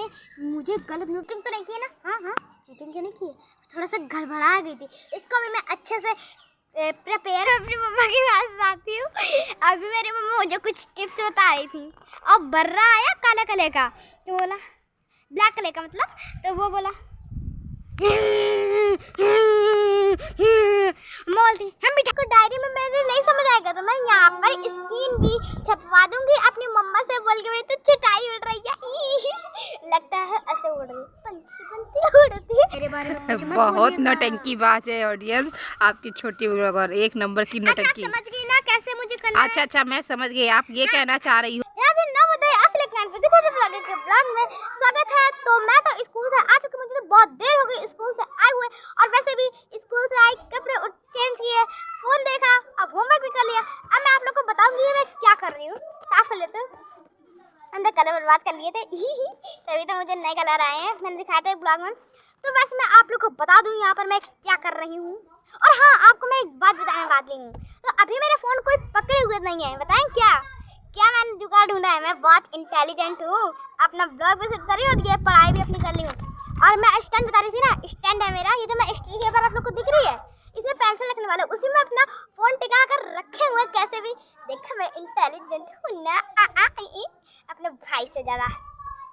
मैंने मुझे गलत चीटिंग तो नहीं की ना। हाँ हाँ, चीटिंग क्यों नहीं की, थोड़ा सा गड़बड़ा गई थी। इसको भी मैं अच्छे से प्रिपेयर अपनी मम्मा के पास आती हूँ। अभी मेरी मम्मा मुझे कुछ टिप्स बता रही थी। अब बर्रा आया काला कलर का, तो बोला ब्लैक कलर का मतलब, तो वो बोला बोलती हम बेटा को डायरी में मेरे नहीं समझ आएगा तो मैं यहाँ पर स्क्रीन भी छपवा दूंगी अपनी मम्मा से बोल के। मेरी तो चिटाई उड़ रही है। लगता है ऐसे उड़ रही पंछी उड़ती है। मेरे बारे में बहुत नौटंकी बात है ऑडियंस, आपकी छोटी ब्लॉगर एक नंबर की नौटंकी। समझ गई ना कैसे मुझे करना है? अच्छा मैं समझ गई, आप ये कहना चाह रही हो। ब्लॉग में स्वागत है। तो मैं तो स्कूल से आ चुकी, मुझे तो बहुत देर हो गई स्कूल से आए हुए, और वैसे भी स्कूल से आई कपड़े चेंज किए, फोन देखा, अब होमवर्क भी कर लिया। अब मैं आप लोग को बताऊंगी मैं क्या कर रही हूँ। साफ कर लेते, हमने कलर बर्बाद कर लिए थे तभी तो मुझे नए कलर आए हैं, मैंने दिखाया था ब्लॉग में। तो वैसे मैं आप लोग को बता दूं यहाँ पर मैं क्या कर रही हूँ। और हाँ, आपको मैं एक बात बताने वाली हूँ। तो अभी मेरा फोन कोई पकड़े हुए नहीं है, बताएं क्या मैंने जुगाड़ ढूंढा है। मैं बहुत इंटेलिजेंट हूँ, अपना ब्लॉग भी सेट कर रही हूँ और ये पढ़ाई भी अपनी कर ली हूँ। और मैं स्टैंड बता रही थी ना, स्टैंड है मेरा, ये जो मैं स्टडी के ऊपर आप लोग को दिख रही है, इसमें पेंसिल रखने वाला, उसी में अपना फोन टिका कर रखे हुए कैसे भी। देखा मैं इंटेलिजेंट हूँ ना अपने भाई से ज्यादा,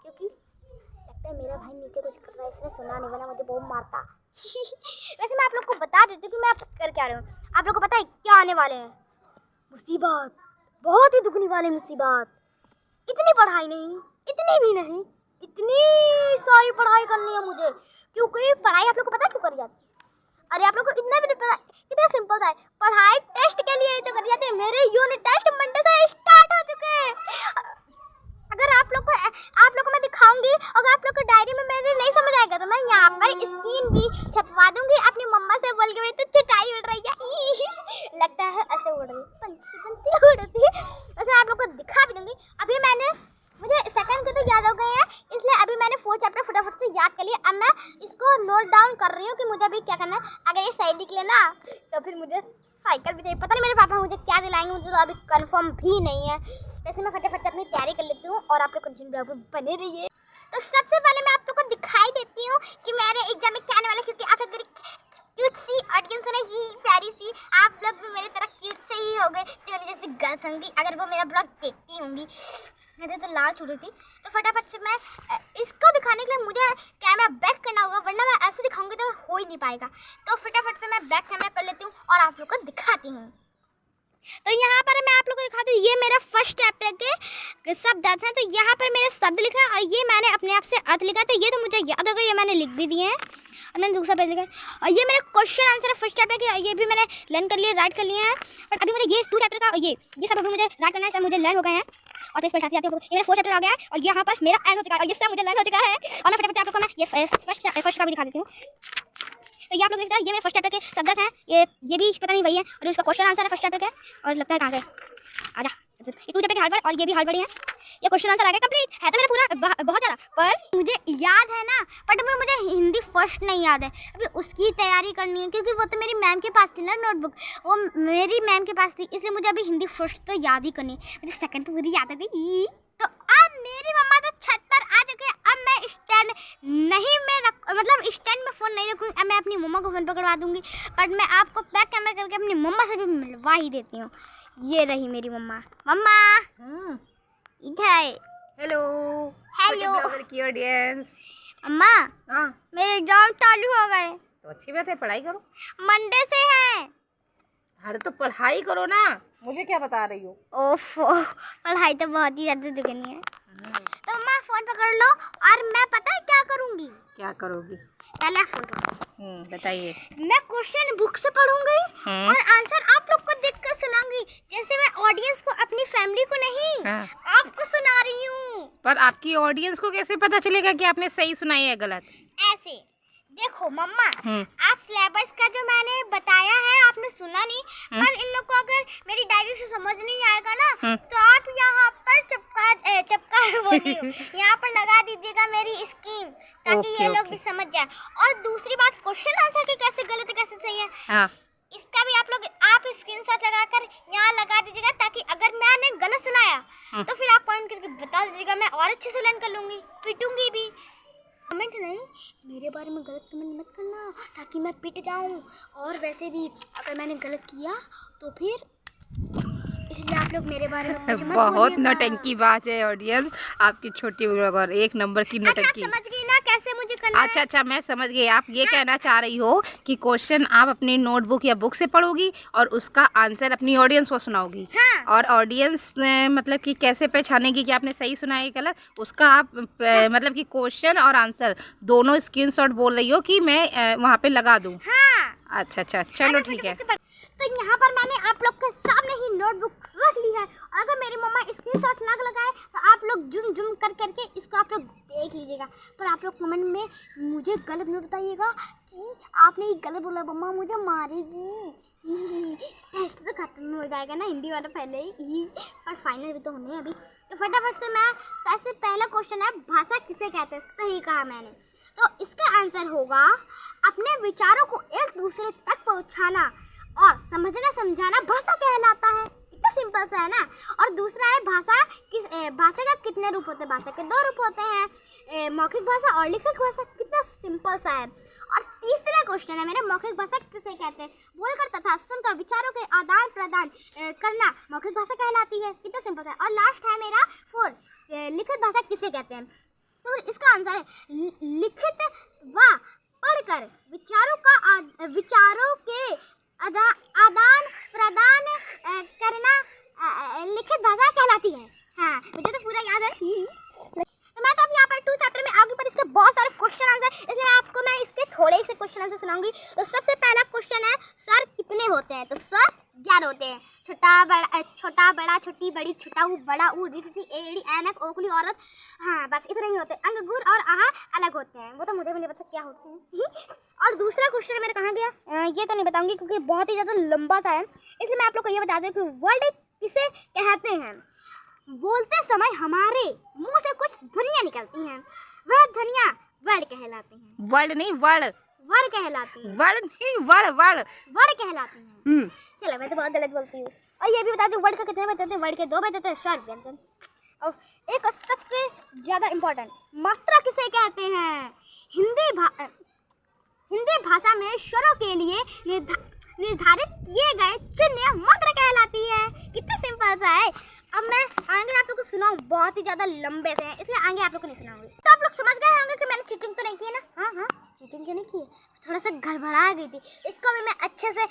क्योंकि लगता है मेरा भाई नीचे कुछ कर रहा है, इसने सुना नहीं वरना मुझे बहुत मारता। वैसे मैं आप लोग को बता देती हूँ कि मैं आप कर क्या रही हूँ। आप लोग को पता है क्या आने वाले हैं? मुसीबत, बहुत ही दुखने वाली मुसीबत। इतनी पढ़ाई नहीं, इतनी भी नहीं, इतनी सारी पढ़ाई करनी है मुझे, क्योंकि पढ़ाई आप लोग को पता है क्यों करी जाती है? अरे आप लोग को इतना भी नहीं पता, कितना सिंपल सा है। पढ़ाई टेस्ट के लिए तो करी जाती है। मेरे यूनिट टेस्ट मंडे से स्टार्ट हो चुके हैं। अगर आप लोग को मैं दिखाऊंगी, अगर आप लोग को डायरी में मेरे नहीं समझ आएगा तो मैं यहाँ पर स्क्रीन भी छपवा दूंगी अपनी मम्मा से बोल के। मेरी तो चिटाई उड़ रही है। लगता है ऐसे उड़ रही पंछी उड़ती है। वैसे आप लोग को दिखा भी दूंगी। अभी मुझे सेकंड के तो याद हो गए हैं, इसलिए अभी मैंने 4 चैप्टर फटाफट से याद कर लिया। अब मैं इसको नोट डाउन कर रही हूँ कि मुझे अभी क्या करना है। अगर ये सही निकले ना तो फिर मुझे साइकिल भी चाहिए। पता नहीं मेरे पापा मुझे क्या दिलाएंगे, मुझे तो अभी कंफर्म भी नहीं है। वैसे मैं फटाफट अपनी तैयारी कर लेती हूँ और आप लोग कंटिन्यू ब्लॉग में बने रहिए। तो सबसे पहले मैं आप लोग को दिखाई देती हूँ कि मेरे एग्जाम में क्या आने वाला है, क्योंकि आप लोग क्यूट सी ऑडियंस है ही प्यारी सी, आप लोग भी मेरी तरह क्यूट से ही हो गए जो मेरी जैसी गर्ल्स होंगी अगर वो मेरा ब्लॉग देखती होंगी। मेरे तो लाल छूट रही थी, तो फटाफट से मैं इसको दिखाने के लिए मुझे कैमरा बैक करना होगा, वरना मैं ऐसे दिखाऊंगी तो हो ही नहीं पाएगा। तो फटाफट से मैं बैक कैमरा कर लेती हूँ और आप लोग को दिखाती हूँ। तो यहाँ पर मैं आप लोग को दिखाती हूँ, ये मेरा फर्स्ट चैप्टर के शब्द अर्थ हैं। तो यहाँ पर मेरे शब्द लिखा है और ये मैंने अपने आप से अर्थ लिखा, तो ये तो मुझे याद होगा, ये मैंने लिख भी दिए हैं और मैंने दूसरा पेज लिखा है। और ये मेरा क्वेश्चन आंसर है फर्स्ट चैप्टर के, ये भी मैंने लर्न कर लिया, राइट कर लिए हैं। और अभी मुझे ये 2 चैप्टर का और ये सब अभी मुझे राइट करना है, सब मुझे लर्न हो गए हैं। और पेज पर उठाती जाती हूँ, ये मेरा 4 चैप्टर आ गया है और यहाँ पर मेरा एंड हो चुका है और ये सब मुझे लर्न हो चुका है। और मैं फटाफट आप लोग को मैं ये फर्स्ट का भी दिखा देती हूँ। तो ये आप लोग देखते हैं, ये मेरे फर्स्ट चैप्टर के शब्द हैं, ये भी पता नहीं वही है, और उसका क्वेश्चन आंसर है फर्स्ट चैप्टर का। और लगता है कहाँ गए, आजा, ये 2 चैप्टर के हार्ड वर्ड और ये भी हार्ड वर्ड है। ये क्वेश्चन आंसर आ गया कंप्लीट है, तो मेरा पूरा बहुत ज़्यादा, पर मुझे याद है ना, बट अभी मुझे हिंदी फर्स्ट नहीं याद है। अभी उसकी तैयारी करनी है, क्योंकि वो तो मेरी मैम के पास थी ना नोटबुक, वो मेरी मैम के पास थी, इसलिए मुझे अभी हिंदी फर्स्ट तो याद ही करनी है। मुझे सेकंड तो पूरी याद आ गई। तो अब मेरी मम्मा तो छत पर आ चुके हैं। अब मैं स्टैंड नहीं मतलब स्टैंड में फ़ोन नहीं रखूँगी, अब मैं अपनी मम्मा को फ़ोन पकड़वा दूँगी। बट मैं आपको बैक कैमरा करके अपनी मम्मा से भी मिलवा ही देती हूँ। ये रही मेरी मम्मा। मम्मा इधर, हेलो ब्लॉगर की ऑडियंस। मम्मा हाँ, मेरे एग्जाम चालू हो गए। तो अच्छी बात है, पढ़ाई करो, मंडे से है। अरे तो पढ़ाई करो ना, मुझे क्या बता रही हो? ओफो, पढ़ाई तो बहुत ही ज़्यादा दुगनी है। तो मैं फ़ोन पकड़ लो और मैं पता है क्या करूँगी। क्या करोगी? पहले फ़ोन पकड़ो, बताइए। मैं क्वेश्चन बुक से पढ़ूंगी और आंसर आप लोग को देखकर सुनाऊंगी, जैसे मैं ऑडियंस को, अपनी फैमिली को नहीं, आपको सुना रही हूँ। पर आपकी ऑडियंस को कैसे पता चलेगा कि आपने सही सुनाई है गलत? ऐसे देखो मम्मा, आप सिलेबस का जो मैंने बताया है आपने सुना नहीं, पर इन लोग को अगर मेरी डायरी से समझ नहीं आएगा ना, तो आप यहाँ पर चपका बोली हूँ, यहाँ पर लगा दीजिएगा मेरी स्कीम, ताकि ये लोग भी समझ जाए। और दूसरी बात, क्वेश्चन आंसर के कैसे गलत है कैसे सही है, इसका भी आप स्क्रीनशॉट लगाकर यहाँ लगा दीजिएगा, ताकि अगर मैंने गलत सुनाया तो फिर आप कमेंट करके बता दीजिएगा, मैं और अच्छे से लर्न कर लूँगी, पिटूंगी भी। कमेंट नहीं, मेरे बारे में गलत कमेंट मत करना ताकि मैं पिट जाऊँ। और वैसे भी अगर मैंने गलत किया तो फिर इसलिए आप लोग मेरे बारे में मुझे मत बहुत बोलिएगा। नौटंकी बात है ऑडियंस, आपकी छोटी ब्लॉगर एक नंबर की अच्छा, नौटंकी। आप समझ गई ना कैसे मुझे करना है? अच्छा मैं समझ गई। आप ये कहना चाह रही हो कि क्वेश्चन आप अपनी नोटबुक या बुक से पढ़ोगी और उसका आंसर अपनी ऑडियंस को सुनाओगी। हाँ। और ऑडियंस मतलब कि कैसे पहचानेगी कि आपने सही सुना है गलत, उसका आप मतलब कि क्वेश्चन और आंसर दोनों स्क्रीनशॉट बोल रही हो कि मैं वहाँ पे लगा दूँ। हाँ। अच्छा चलो ठीक है। तो यहाँ पर मैंने आप लोग के सामने ही नोटबुक रख ली है, और अगर मेरी मम्मा स्क्रीनशॉट ना लगाए तो आप लोग जूम कर करके इसको आप लोग देख लीजिएगा। पर आप लोग कमेंट में मुझे गलत नहीं बताइएगा कि आपने ये गलत बोला, मम्मा मुझे मारेगी। टेस्ट तो खत्म हो जाएगा ना हिंदी वाला पहले ही, पर फाइनल भी तो होने अभी। तो फटाफट से मैं सबसे पहला क्वेश्चन है, भाषा किसे कहते हैं? सही कहा मैंने। तो इसका आंसर होगा अपने विचारों को एक दूसरे तक पहुंचाना और समझना समझाना भाषा कहलाता है। इतना सिंपल सा है ना। और दूसरा है भाषा का कितने रूप होते हैं? भाषा के 2 रूप होते हैं, मौखिक भाषा और लिखित भाषा। कितना सिंपल सा है। और तीसरा क्वेश्चन है मेरा, मौखिक भाषा किसे कहते हैं? बोलकर तथा सुनकर विचारों के आदान प्रदान करना मौखिक भाषा कहलाती है। कितना सिंपल है। और लास्ट है मेरा 4, लिखित भाषा किसे कहते हैं? तो इसका आंसर है लिखित व पढ़कर विचारों के आदान प्रदान करना लिखित भाषा कहलाती है। हाँ, मुझे तो पूरा याद है। तो मैं तो अब यहाँ पर 2 चैप्टर में आगे पर इसके बहुत सारे क्वेश्चन आंसर, इसलिए आपको मैं इसके थोड़े से क्वेश्चन आंसर सुनाऊंगी। तो सबसे पहला क्वेश्चन है, स्वर कितने होते हैं? तो स्वर 11 होते हैं। छोटा बड़ा छोटी बड़ी छोटा ऊ बड़ा ऊ ऋषि एड़ी ऐनक ओखली औरत। हाँ, बस इतने ही होते हैं। अंग गुर और आहा अलग होते हैं, वो तो मुझे भी नहीं पता क्या होते हैं। और दूसरा क्वेश्चन मेरा कहाँ गया, ये तो नहीं बताऊंगी क्योंकि बहुत ही ज़्यादा लंबा सा है, इसलिए मैं आप लोग को ये बता दूँ कि वर्ड किसे कहते हैं? बोलते समय हमारे मुंह से कुछ ध्वनियाँ निकलती हैं, वह ध्वनियाँ वर्ड कहलाती हैं। वर्ड नहीं वर्ड, वर्ड कहलाती हैं। वर्ड नहीं वर्ड कहलाती हैं। चलो, मैं तो बहुत गलत बोलती हूँ। और ये भी बता दूँ वर्ड का कितने बचते हैं? वर्ड के 2 बचते हैं, स्वर व्यंजन। और एक सबसे ज़्यादा इम्पोर्टेंट, मात्रा किसे कहते हैं? हिंदी भाषा में स्वरों के लिए निर्धारित किए गए चिन्ह मात्रा कहलाती है। कितना सिंपल सा है। अब मैं आगे आप लोग को सुनाऊं, बहुत ही ज़्यादा लंबे से हैं, इसलिए आगे आप लोग को नहीं सुनाऊंगी। तो आप लोग समझ गए होंगे कि मैंने चीटिंग तो नहीं की है ना? हाँ, चीटिंग तो नहीं की है, थोड़ा सा गड़बड़ा गई थी। इसको भी मैं अच्छे से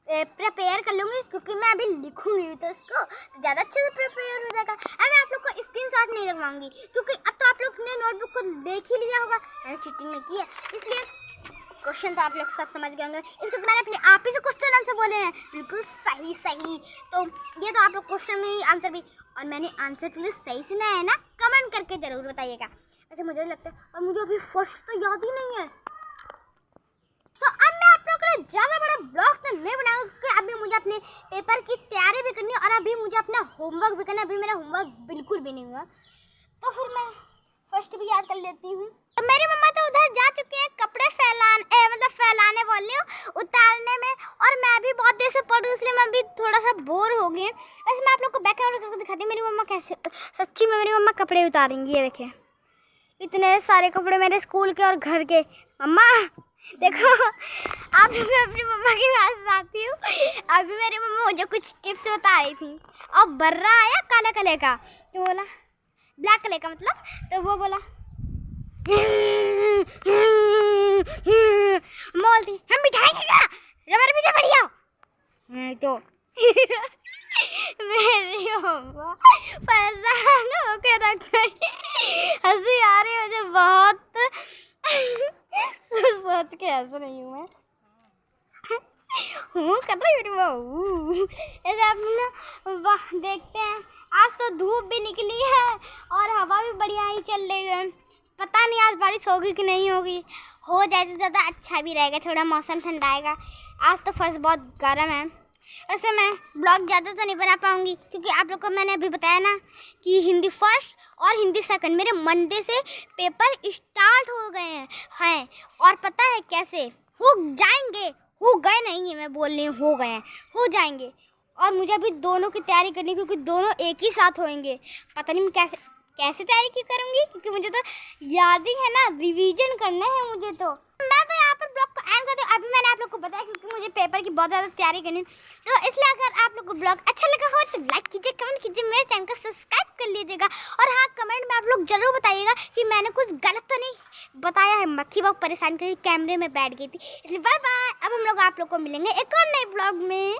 प्रिपेयर कर लूँगी क्योंकि मैं अभी लिखूंगी तो इसको ज़्यादा अच्छे से प्रिपेयर हो जाएगा। अब मैं आप लोग को स्क्रीनशॉट नहीं लगवाऊंगी क्योंकि अब तो आप लोग ने नोटबुक को देख ही लिया होगा, मैंने चीटिंग नहीं की है, इसलिए क्वेश्चन तो आप लोग सब समझ गए होंगे। इसको तो मैंने अपने आप ही से क्वेश्चन आंसर बोले हैं, बिल्कुल सही। तो ये तो आप लोग क्वेश्चन में ही आंसर भी, और मैंने आंसर पूरे सही सुना है ना? कमेंट करके ज़रूर बताइएगा। वैसे मुझे लगता है, और मुझे अभी फर्स्ट तो याद ही नहीं है। तो अब मैं आप लोग के लिए ज़्यादा बड़ा ब्लॉग तो नहीं बनाऊंगा क्योंकि अभी मुझे अपने पेपर की तैयारी भी करनी है और अभी मुझे अपना होमवर्क भी करना है। अभी मेरा होमवर्क बिल्कुल भी नहीं हुआ, तो फिर मैं फर्स्ट भी याद कर लेती हूँ। तो मेरी मम्मा तो उधर जा चुके हैं कपड़े फैलाने वाले उतारने में, और मैं भी बहुत देर से पढ़ रही, इसलिए मैं भी थोड़ा सा बोर हो गई। वैसे मैं आप लोग को बैक कैमरा करके दिखाती हूँ मेरी मम्मा कैसे, सच्ची में मेरी मम्मा कपड़े उतारेंगी। ये देखिए, इतने सारे कपड़े मेरे स्कूल के और घर के। मम्मा देखो, आप अपनी मम्मा के पास आती हूँ। अभी मेरी मम्मा मुझे कुछ टिप्स बता रही थी। अब बर्रा आया काला कलर का, तो बोला ब्लैक कलर का मतलब, तो वो बोला बोलती हम मिठाई क्या जबर पीछे बढ़िया तो मेरी मम्मा परेशान होके रख गई। हंसी आ रही है मुझे बहुत, सोच के हंस रही हूँ मैं। कर रही हूँ ऐसे अपना देखते हैं। आज तो धूप भी निकली है और हवा भी बढ़िया ही चल रही है। पता नहीं आज बारिश होगी कि नहीं होगी, हो जाए तो ज़्यादा अच्छा भी रहेगा, थोड़ा मौसम ठंडाएगा। आज तो फर्स्ट बहुत गर्म है। वैसे मैं ब्लॉग ज़्यादा तो नहीं बना पाऊँगी क्योंकि आप लोग को मैंने अभी बताया ना कि हिंदी फर्स्ट और हिंदी सेकंड मेरे मंडे से पेपर स्टार्ट हो गए हैं। और पता है कैसे हो जाएंगे, हो गए नहीं है, मैं बोल रही हूँ हो गए हैं, हो जाएंगे। और मुझे अभी दोनों की तैयारी करनी है, क्योंकि दोनों एक ही साथ होंगे। पता नहीं मैं कैसे तैयारी की करूँगी, क्योंकि मुझे तो याद ही है ना, रिवीजन करना है मुझे। तो मैं तो यहाँ पर ब्लॉग को एंड करती हूँ। अभी मैंने आप लोग को बताया क्योंकि मुझे पेपर की बहुत ज़्यादा तैयारी करनी है। तो इसलिए अगर आप लोग को ब्लॉग अच्छा लगा हो तो लाइक कीजिए, कमेंट कीजिए, मेरे चैनल को सब्सक्राइब कर लीजिएगा। और हाँ, कमेंट में आप लोग जरूर बताइएगा कि मैंने कुछ गलत तो नहीं बताया है। मक्खी बहुत परेशान करी, कैमरे में बैठ गई थी, इसलिए बाय बाय। अब हम लोग आप लोग को मिलेंगे एक और नए ब्लॉग में।